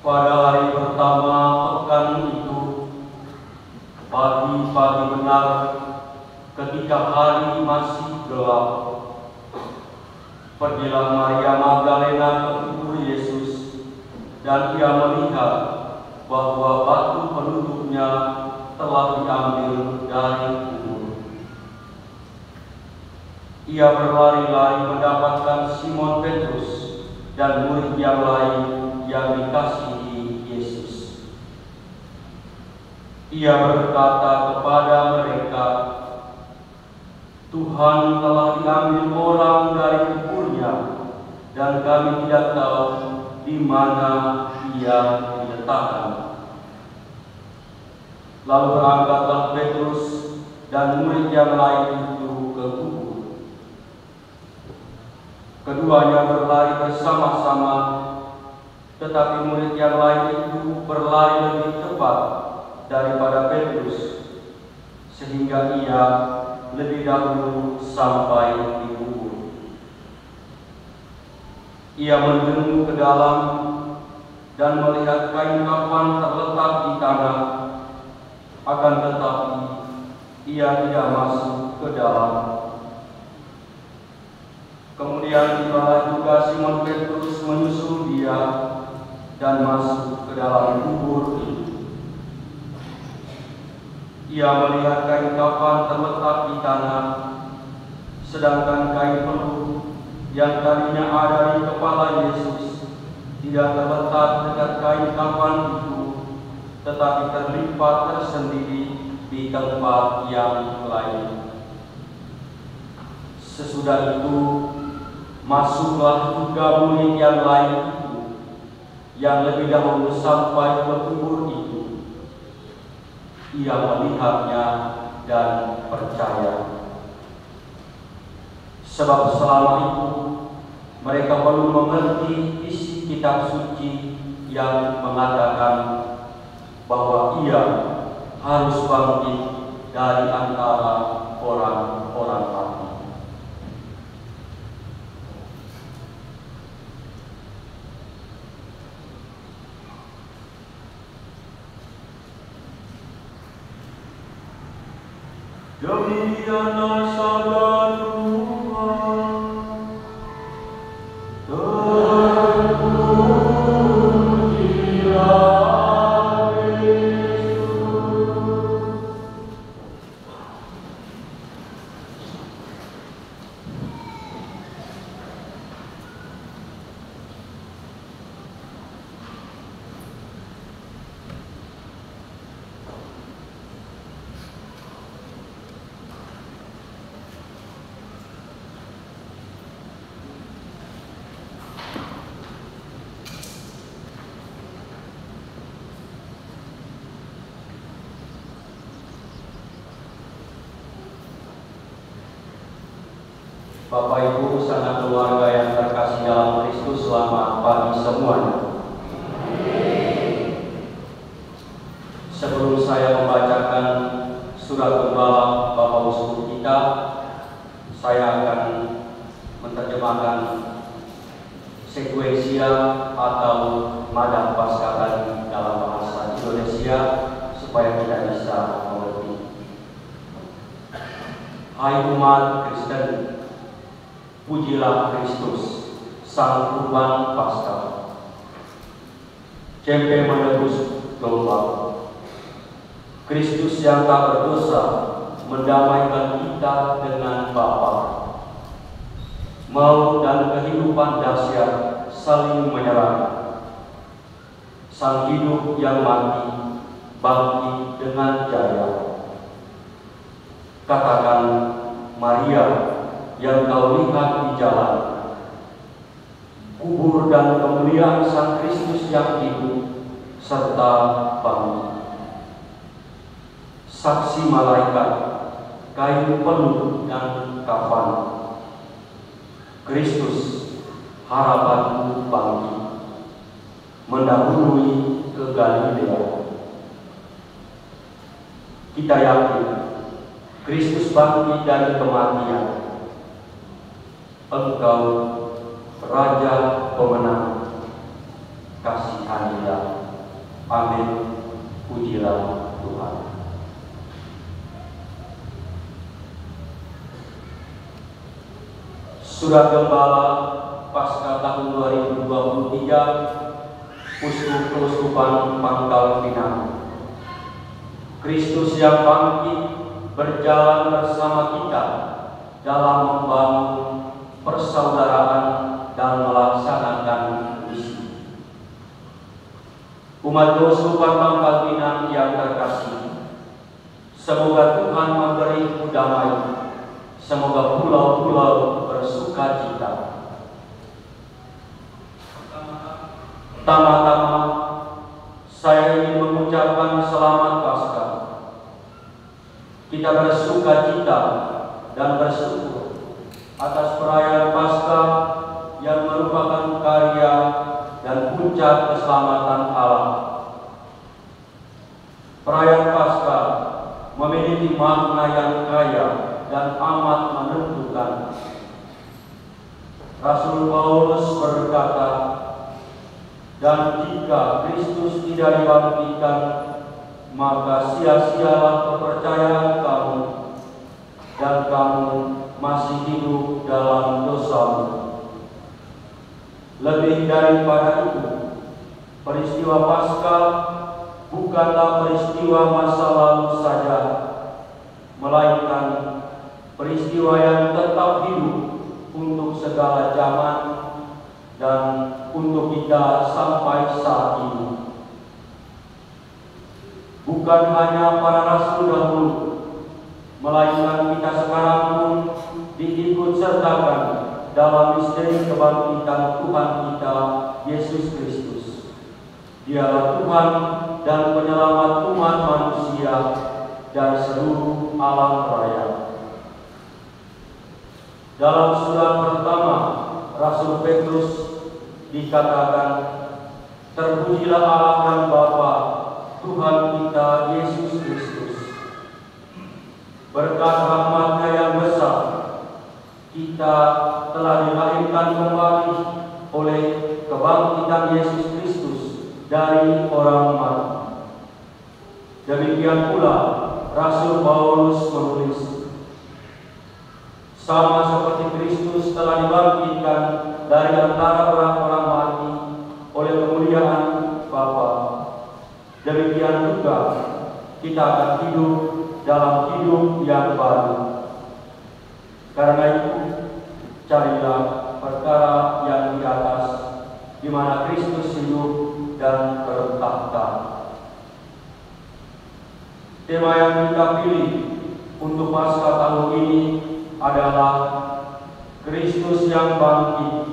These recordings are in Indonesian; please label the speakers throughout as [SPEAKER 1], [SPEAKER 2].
[SPEAKER 1] Pada hari pertama pekan itu, pagi-pagi benar, ketika hari masih gelap, pergilah Maria Magdalena ke kubur Yesus, dan ia melihat bahwa batu penutupnya telah diambil dari kubur. Ia berlari-lari mendapatkan Simon Petrus dan murid yang lain yang dikasihi Yesus. Ia berkata kepada mereka, "Tuhan telah diambil orang dari kuburnya, dan kami tidak tahu di mana ia diletakkan." Lalu berangkatlah Petrus dan murid yang lain itu ke kubur. Keduanya berlari bersama-sama, tetapi murid yang lain itu berlari lebih cepat daripada Petrus, sehingga ia lebih dahulu sampai di kubur. Ia menjenguk ke dalam dan melihat kain kafan terletak di tanah, akan tetapi ia tidak masuk ke dalam. Kemudian tibalah juga Simon Petrus menyusul dia dan masuk ke dalam kubur itu. Ia melihat kain kafan terletak di tanah, sedangkan kain peluh yang tadinya ada di kepala Yesus tidak terletak dekat kain kafan itu, tetapi terlipat tersendiri di tempat yang lain. Sesudah itu masuklah juga murid yang lain itu, yang lebih dahulu sampai ke kubur itu. Ia melihatnya dan percaya. Sebab selama itu mereka belum mengerti isi kitab suci yang mengatakan bahwa ia harus bangkit dari antara orang-orang mati. Demikianlah sabda Tuhan. Terpujilah Kristus. Bapak Ibu sanak keluarga yang terkasih dalam Kristus, selamat pagi semuanya. Sebelum saya membacakan surat gembala Bapak Uskup kita, saya akan menerjemahkan sekuensia atau madam Paskah dalam bahasa Indonesia supaya kita bisa mengerti. Hai umat Kristen, pujilah Kristus, Sang Kurban Paskah. Cempe menebus gelombang. Kristus yang tak berdosa mendamaikan kita dengan Bapa. Maut dan kehidupan dahsyat saling menyerang. Sang hidup yang mati bangkit dengan jaya. Katakan, Maria yang kau lihat di jalan, kubur dan kemuliaan Sang Kristus yang hidup serta bangkit. Saksi malaikat, kain peluh dan kafan. Kristus, harapanku bangkit, mendahului ke Galilea. Kita yakin Kristus bangkit dari kematian. Engkau Raja pemenang. kasihanilah. Amin. Pujilah Tuhan. Surat Gembala Paskah tahun 2023, Uskup Keuskupan Pangkal Pinang. Kristus yang bangkit berjalan bersama kita dalam membangun persaudaraan dan melaksanakan misi. Umat Keuskupan Pangkal Pinang yang terkasih, semoga Tuhan memberimu damai, semoga pulau-pulau bersukacita. Pertama-tama, saya ingin mengucapkan selamat Paskah. Kita bersukacita dan bersyukur atas perayaan Paskah yang merupakan karya dan puncak keselamatan Allah. Perayaan Paskah memiliki makna yang kaya dan amat menentukan. Rasul Paulus berkata, "Dan jika Kristus tidak dibangkitkan, maka sia-sialah kepercayaan kamu, dan kamu masih hidup dalam dosamu." Lebih daripada itu, peristiwa Paskah bukanlah peristiwa masa lalu saja, melainkan peristiwa yang tetap hidup untuk segala zaman dan untuk kita sampai saat ini. Bukan hanya para rasul dahulu, melainkan kita sekarang pun diikut sertakan dalam misteri kebangkitan Tuhan kita, Yesus Kristus. Dialah Tuhan dan penyelamat umat manusia dan seluruh alam raya. Dalam surat pertama Rasul Petrus dikatakan, "Terpujilah Allah dan Bapa Tuhan kita Yesus Kristus. Berkat rahmat-Nya yang besar, kita telah dilahirkan kembali oleh kebangkitan Yesus Kristus dari orang mati." Demikian pula Rasul Paulus menulis, "Sama seperti Kristus telah dibangkitkan dari antara orang-orang mati oleh kemuliaan Bapa, demikian juga kita akan hidup dalam hidup yang baru. Karena itu, carilah perkara yang di atas, di mana Kristus hidup dan bertahta." Tema yang kita pilih untuk Paskah tahun ini adalah Kristus yang bangkit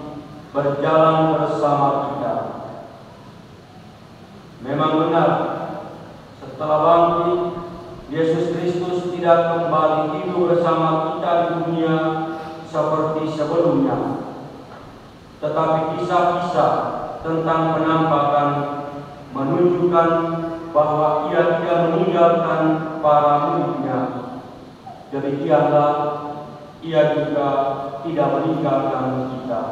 [SPEAKER 1] berjalan bersama kita. Memang benar, setelah bangkit, Yesus Kristus tidak kembali hidup bersama kita di dunia seperti sebelumnya. Tetapi kisah-kisah tentang penampakan menunjukkan bahwa Ia tidak meninggalkan para murid-Nya. Demikianlah Ia juga tidak meninggalkan kita.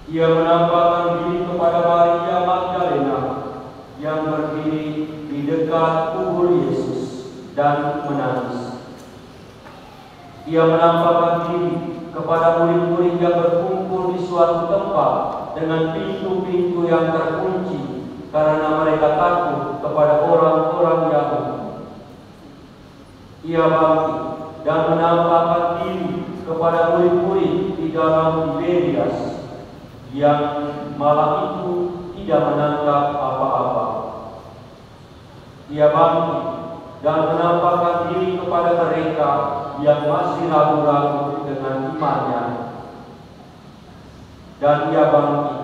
[SPEAKER 1] Ia menampakkan diri kepada Maria Magdalena yang berdiri di dekat kubur Yesus dan menangis. Ia menampakkan diri kepada murid-murid yang berkumpul di suatu tempat dengan pintu-pintu yang terkunci karena mereka takut kepada orang-orang Yahudi. Ia bangkit dan menampakkan diri kepada murid-murid di dalam Tiberias yang malam itu tidak menangkap apa-apa. Ia bangkit dan menampakkan diri kepada mereka yang masih ragu-ragu dengan imannya. Dan Ia bangkit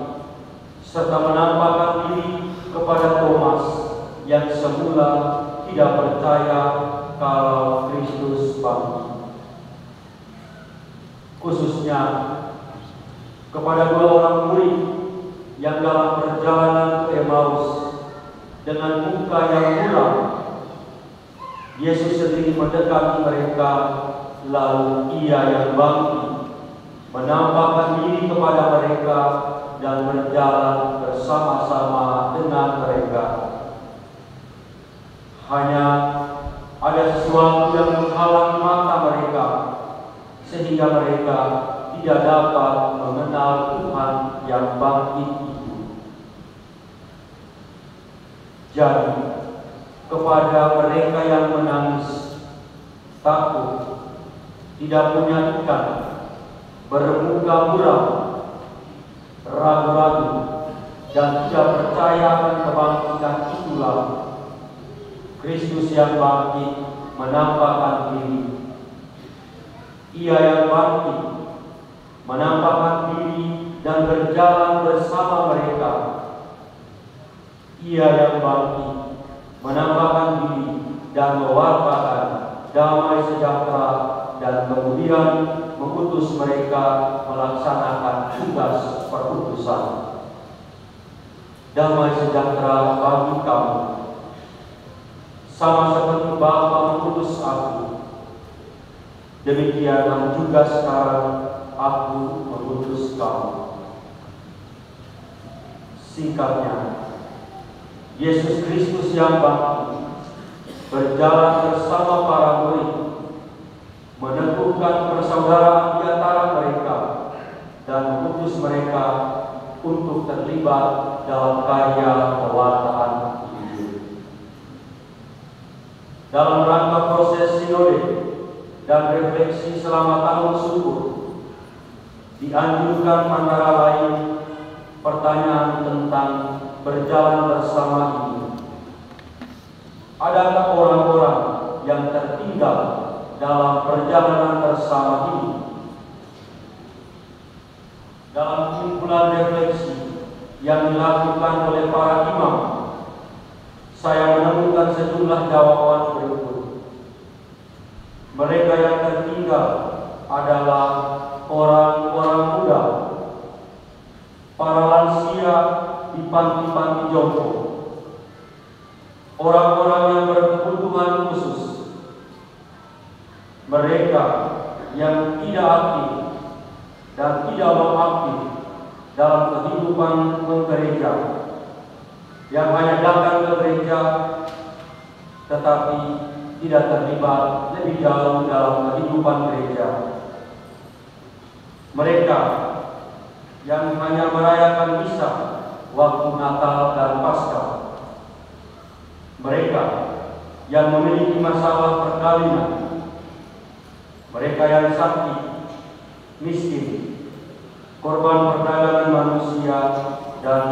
[SPEAKER 1] serta menampakkan diri kepada Thomas yang semula tidak percaya kalau Kristus bangkit. Khususnya kepada dua orang murid yang dalam perjalanan ke Emmaus dengan muka yang muram, Yesus sendiri mendekati mereka, lalu Ia yang bangkit menampakkan diri kepada mereka dan berjalan bersama-sama dengan mereka. Hanya ada sesuatu yang menghalangi mata mereka, sehingga mereka tidak dapat mengenal Tuhan yang bangkit itu. Jadi, kepada mereka yang menangis, takut, tidak punya ikan, bermuka muram, ragu-ragu, dan tidak percaya akan kebangkitan itulah Kristus yang bangkit menampakkan diri. Ia yang bangkit menampakkan diri dan berjalan bersama mereka. Ia yang bangkit menampakkan diri dan mewartakan damai sejahtera, dan kemudian mengutus mereka melaksanakan tugas perutusan. Damai sejahtera bagi kamu, sama seperti Bapa mengutus aku, demikian juga sekarang aku mengutus kamu. Singkatnya, Yesus Kristus yang bangkit berjalan bersama para murid, meneguhkan persaudaraan di antara mereka, dan mengutus mereka untuk terlibat dalam karya pewartaan Injil. Dalam rangka proses sinode dan refleksi selama tahun syukur, dianjurkan antara lain pertanyaan tentang berjalan bersama ini. Adakah orang-orang yang tertinggal dalam perjalanan bersama ini? Dalam kumpulan refleksi yang dilakukan oleh para imam, saya menemukan sejumlah jawaban berikut. Mereka yang tertinggal adalah orang-orang muda, para lansia di panti-panti jompo, orang-orang yang berkebutuhan khusus, mereka yang tidak aktif dan tidak mau aktif dalam kehidupan gereja, yang hanya datang ke gereja tetapi tidak terlibat lebih jauh dalam kehidupan gereja. Mereka yang hanya merayakan misa waktu Natal dan Paskah. Mereka yang memiliki masalah perkawinan. Mereka yang sakit, miskin, korban perdagangan manusia, dan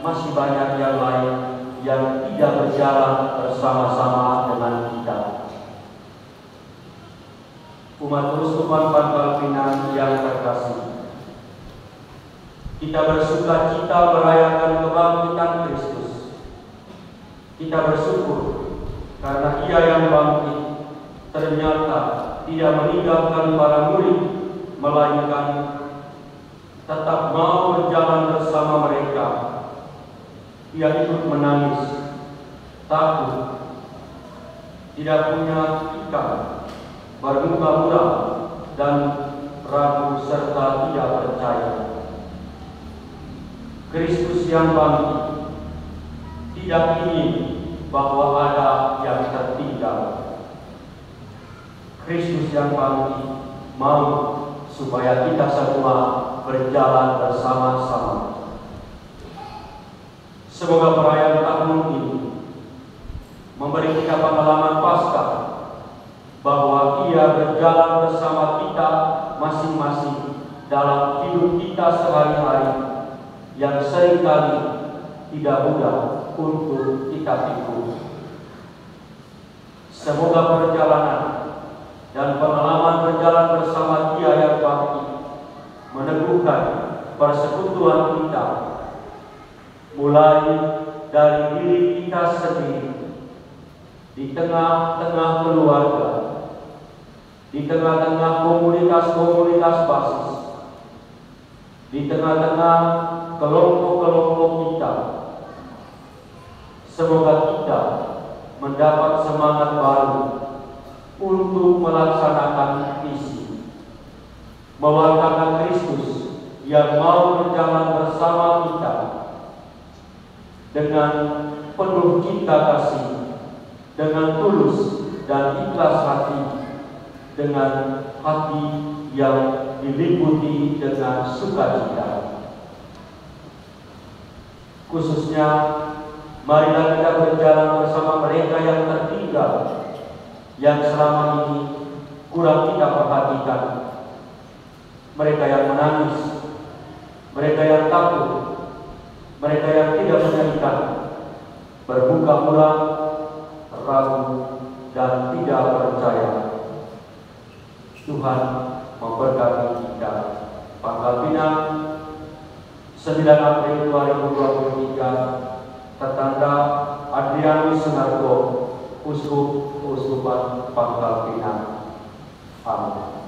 [SPEAKER 1] masih banyak yang lain yang tidak berjalan bersama-sama dengan kita. Umat Uskupan Pangkal Pinang yang terkasih, kita bersuka cita merayakan kebangkitan Kristus. Kita bersyukur karena Ia yang bangkit ternyata tidak meninggalkan para murid, melainkan tetap mau berjalan bersama mereka. Ia ikut menangis, takut, tidak punya ikan, bermuka muram, dan ragu serta tidak percaya. Kristus yang bangkit tidak ingin bahwa ada yang tertinggal. Kristus yang bangkit mau supaya kita semua berjalan bersama-sama. Semoga perayaan tahun ini memberi kita pengalaman Paskah bahwa Ia berjalan bersama kita masing-masing dalam hidup kita sehari-hari yang seringkali tidak mudah untuk kita tipu. Semoga perjalanan dan pengalaman berjalan bersama Dia yang bangkit meneguhkan persekutuan kita, mulai dari diri kita sendiri, di tengah-tengah keluarga, di tengah-tengah komunitas-komunitas basis, di tengah-tengah kelompok-kelompok kita. Semoga kita mendapat semangat baru untuk melaksanakan misi, mewartakan Kristus yang mau berjalan bersama kita dengan penuh cinta kasih, dengan tulus dan ikhlas hati, dengan hati yang diliputi dengan sukacita. Khususnya, marilah kita berjalan bersama mereka yang tertinggal, yang selama ini kurang kita perhatikan. Mereka yang menangis, mereka yang takut, mereka yang tidak menyangka, berbuka pulang, ragu, dan tidak percaya. Tuhan memberkati kita. Pangkal Pinang, 9 April 2023, tertanda Adrianus Sunarko, Uskup Keuskupan Pangkal Pinang. Amin.